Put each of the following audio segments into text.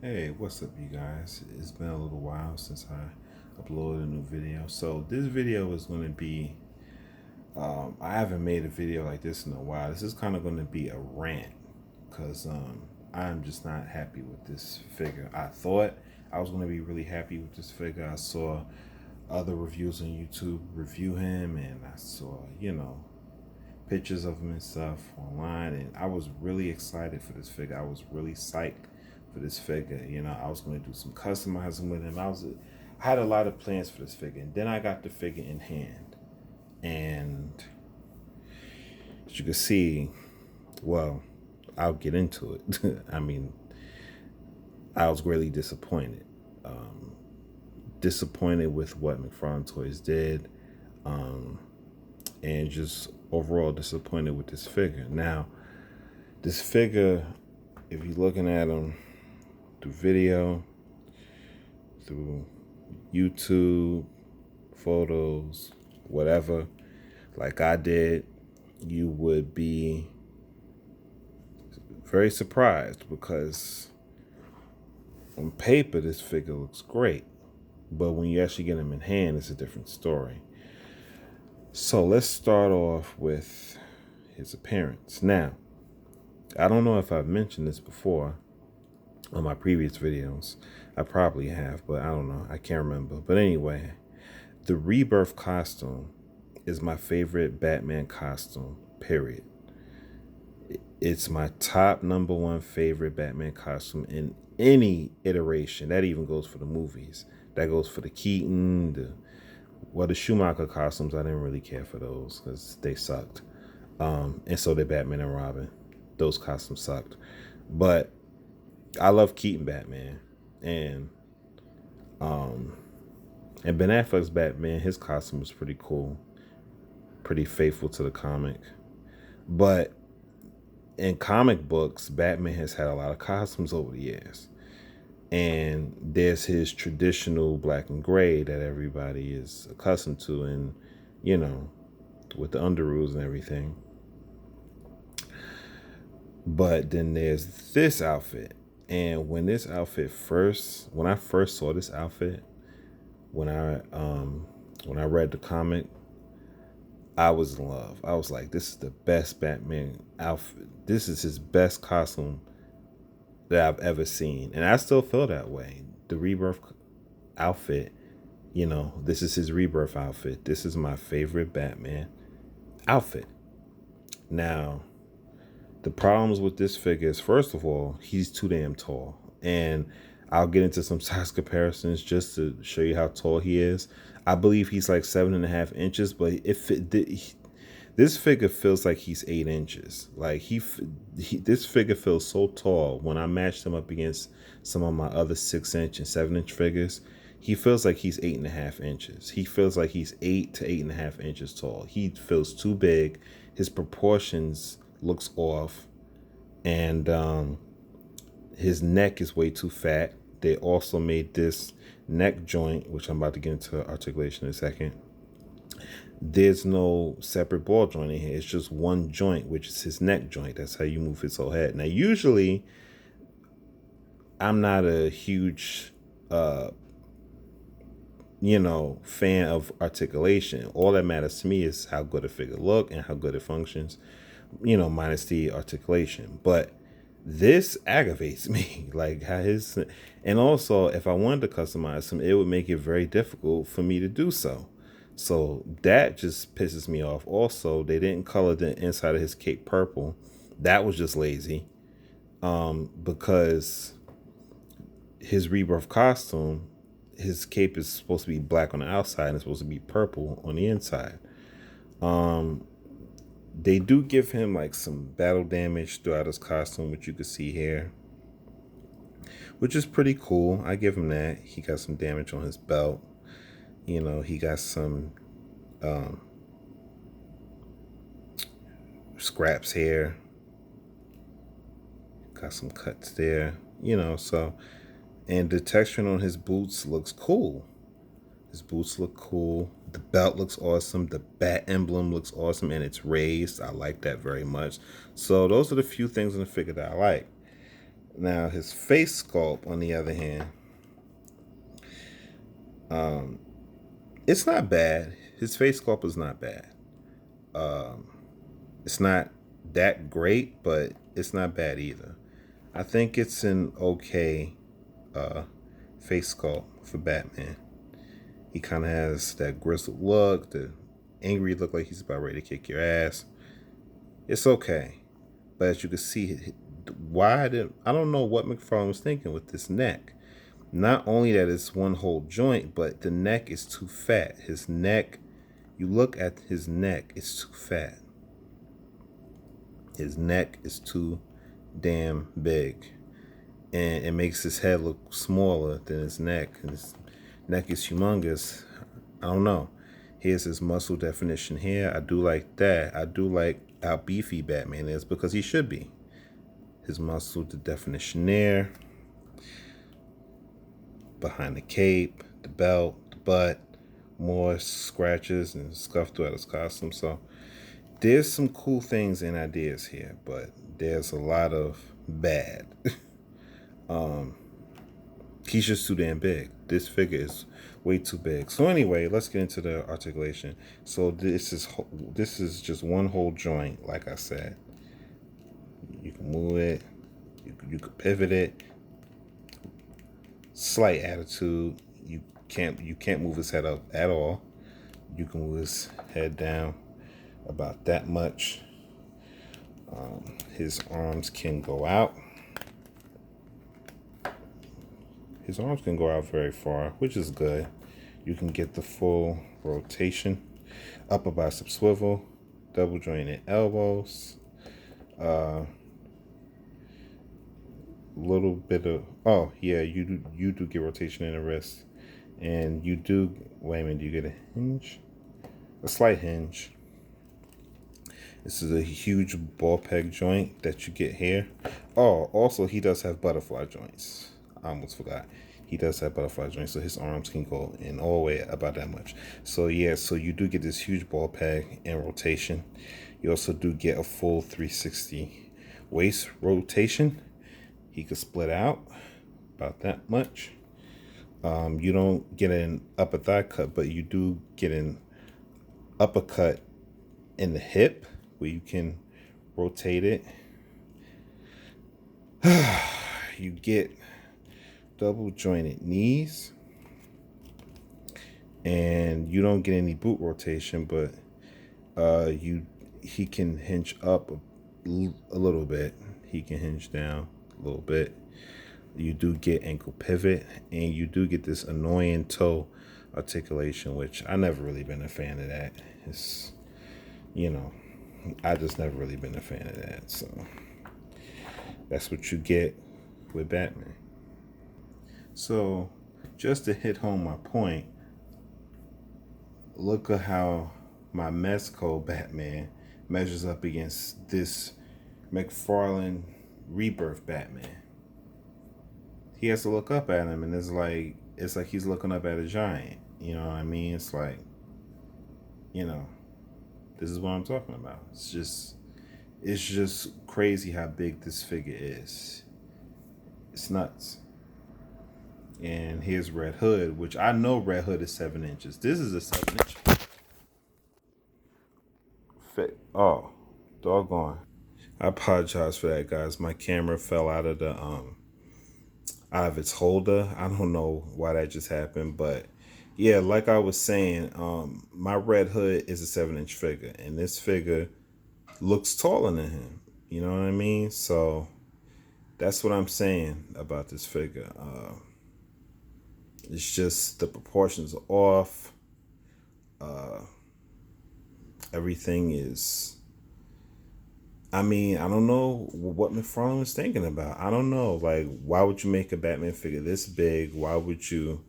Hey, what's up, you guys? It's been a little while since I uploaded a new video. So this video is going to be, I haven't made a video like this in a while. This is kind of going to be a rant because I'm just not happy with this figure. I thought I was going to be really happy with this figure. I saw other reviews on YouTube review him, and I saw, pictures of him and stuff online, and I was really excited for this figure. I was really psyched for this figure. I was going to do some customizing with him. I had a lot of plans for this figure, and then I got the figure in hand, and as you can see, well, I'll get into it. I mean, I was really disappointed. Disappointed with what McFarlane Toys did, and just overall disappointed with this figure. Now, this figure, if you're looking at him through video, through YouTube, photos, whatever, like I did, you would be very surprised because on paper, this figure looks great. But when you actually get him in hand, it's a different story. So let's start off with his appearance. Now, I don't know if I've mentioned this before on my previous videos. I probably have, but I don't know. I can't remember. But anyway, the Rebirth costume is my favorite Batman costume, period. It's my top number one favorite Batman costume in any iteration. That even goes for the movies. That goes for the Keaton, the Schumacher costumes. I didn't really care for those because they sucked. And so did Batman and Robin. Those costumes sucked. But I love Keaton Batman. And Ben Affleck's Batman, his costume was pretty cool. Pretty faithful to the comic. But in comic books, Batman has had a lot of costumes over the years. And there's his traditional black and gray that everybody is accustomed to, and, with the underoos and everything. But then there's this outfit. And when I first saw this outfit, when I read the comic, I was in love. I was like, this is the best Batman outfit. This is his best costume that I've ever seen. And I still feel that way. The Rebirth outfit, this is his Rebirth outfit. This is my favorite Batman outfit. Now, the problems with this figure is, first of all, he's too damn tall. And I'll get into some size comparisons just to show you how tall he is. I believe he's like 7.5 inches, but this figure feels like he's 8 inches. Like this figure feels so tall. When I matched him up against some of my other 6-inch and 7-inch figures, he feels like he's 8.5 inches. He feels like he's 8 to 8.5 inches tall. He feels too big. His proportions looks off, and his neck is way too fat. They also made this neck joint, which I'm about to get into articulation in a second. There's no separate ball joint in here. It's just one joint, which is his neck joint. That's how you move his whole head. Now, usually, I'm not a huge, fan of articulation. All that matters to me is how good a figure look and how good it functions, minus the articulation. But this aggravates me, like how and also if I wanted to customize him, it would make it very difficult for me to do so. So that just pisses me off. Also, they didn't color the inside of his cape purple. That was just lazy. Because his Rebirth costume, his cape is supposed to be black on the outside and it's supposed to be purple on the inside. They do give him like some battle damage throughout his costume, which you can see here, which is pretty cool. I give him that. He got some damage on his belt. He got some scraps here. Got some cuts there. So, and the texture on his boots looks cool. His boots look cool. The belt looks awesome. The bat emblem looks awesome, and it's raised. I like that very much. So those are the few things in the figure that I like. Now his face sculpt, on the other hand, it's not bad. His face sculpt is not bad. It's not that great, but it's not bad either. I think it's an okay face sculpt for Batman. He kind of has that grizzled look, the angry look, like he's about ready to kick your ass. It's okay, but as you can see, I don't know what McFarlane was thinking with this neck. Not only that it's one whole joint, but the neck is too fat. His neck, you look at his neck, it's too fat. His neck is too damn big, and it makes his head look smaller than his neck. His neck is humongous. I don't know. Here's his muscle definition here. I do like that. I do like how beefy Batman is, because he should be. His muscle, the definition there. Behind the cape, the belt, the butt, more scratches and scuff throughout his costume. So there's some cool things and ideas here, but there's a lot of bad. He's just too damn big. This figure is way too big. So anyway, let's get into the articulation. So this is just one whole joint, like I said. You can move it, you can pivot it. Slight attitude. You can't move his head up at all. You can move his head down about that much. His arms can go out. His arms can go out very far, which is good. You can get the full rotation. Upper bicep swivel, double jointed elbows. Little bit of you do get rotation in the wrist, and you do do you get a hinge, a slight hinge. This is a huge ball peg joint that you get here. Oh, also he does have butterfly joints. I almost forgot. He does have butterfly joints, so his arms can go in all the way about that much. So yeah, so you do get this huge ball peg and rotation. You also do get a full 360 waist rotation. He could split out about that much. You don't get an upper thigh cut, but you do get an uppercut in the hip where you can rotate it. You get double jointed knees, and you don't get any boot rotation, but he can hinge up a little bit. He can hinge down a little bit. You do get ankle pivot, and you do get this annoying toe articulation, which I never really been a fan of that. It's, I just never really been a fan of that. So that's what you get with Batman. So just to hit home my point, look at how my Mezco Batman measures up against this MacFarlane Rebirth Batman. He has to look up at him, and it's like he's looking up at a giant. You know what I mean? It's like, this is what I'm talking about. It's just crazy how big this figure is. It's nuts. And here's Red Hood, which I know Red Hood is 7 inches. This is a 7-inch. Oh, doggone. I apologize for that, guys. My camera fell out of its holder. I don't know why that just happened, but yeah, like I was saying, my Red Hood is a 7-inch figure, and this figure looks taller than him. You know what I mean? So that's what I'm saying about this figure. It's just the proportions are off. Everything is. I mean, I don't know what McFarlane was thinking about. I don't know. Like, why would you make a Batman figure this big? Why would you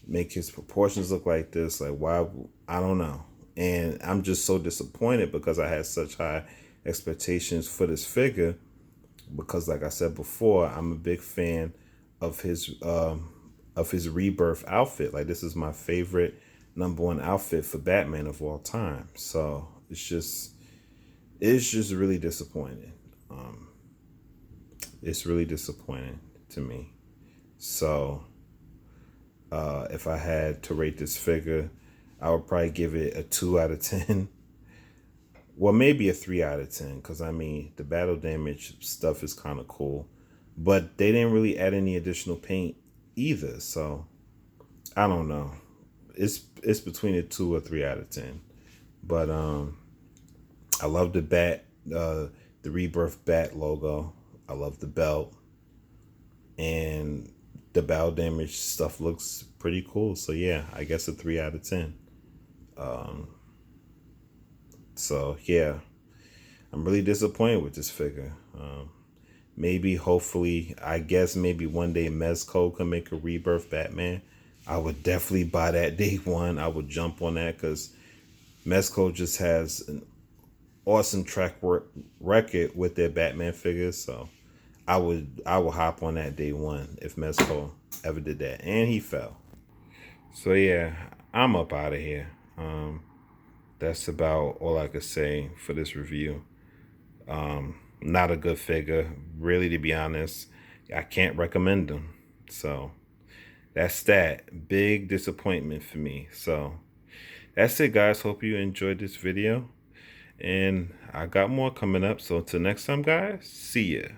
make his proportions look like this? Like, why? I don't know. And I'm just so disappointed because I had such high expectations for this figure. Because, like I said before, I'm a big fan of his Rebirth outfit. Like, this is my favorite #1 outfit for Batman of all time. So it's just really disappointing. It's really disappointing to me. So if I had to rate this figure, I would probably give it a 2 out of 10. Well, maybe a 3 out of 10, because I mean, the battle damage stuff is kind of cool, but they didn't really add any additional paint either. So I don't know. It's between a 2 or 3 out of 10. But I love the the Rebirth Bat logo. I love the belt, and the battle damage stuff looks pretty cool. So yeah, I guess a 3 out of 10. So yeah, I'm really disappointed with this figure. Maybe, hopefully, I guess maybe one day Mezco can make a Rebirth Batman. I would definitely buy that day one. I would jump on that because Mezco just has an awesome record with their Batman figures. So I would hop on that day one if Mezco ever did that. And he fell. So yeah, I'm up out of here. That's about all I could say for this review. Not a good figure, really, to be honest. I can't recommend them. So that's that. Big disappointment for me. So that's it, guys. Hope you enjoyed this video. And I got more coming up. So until next time, guys, see ya.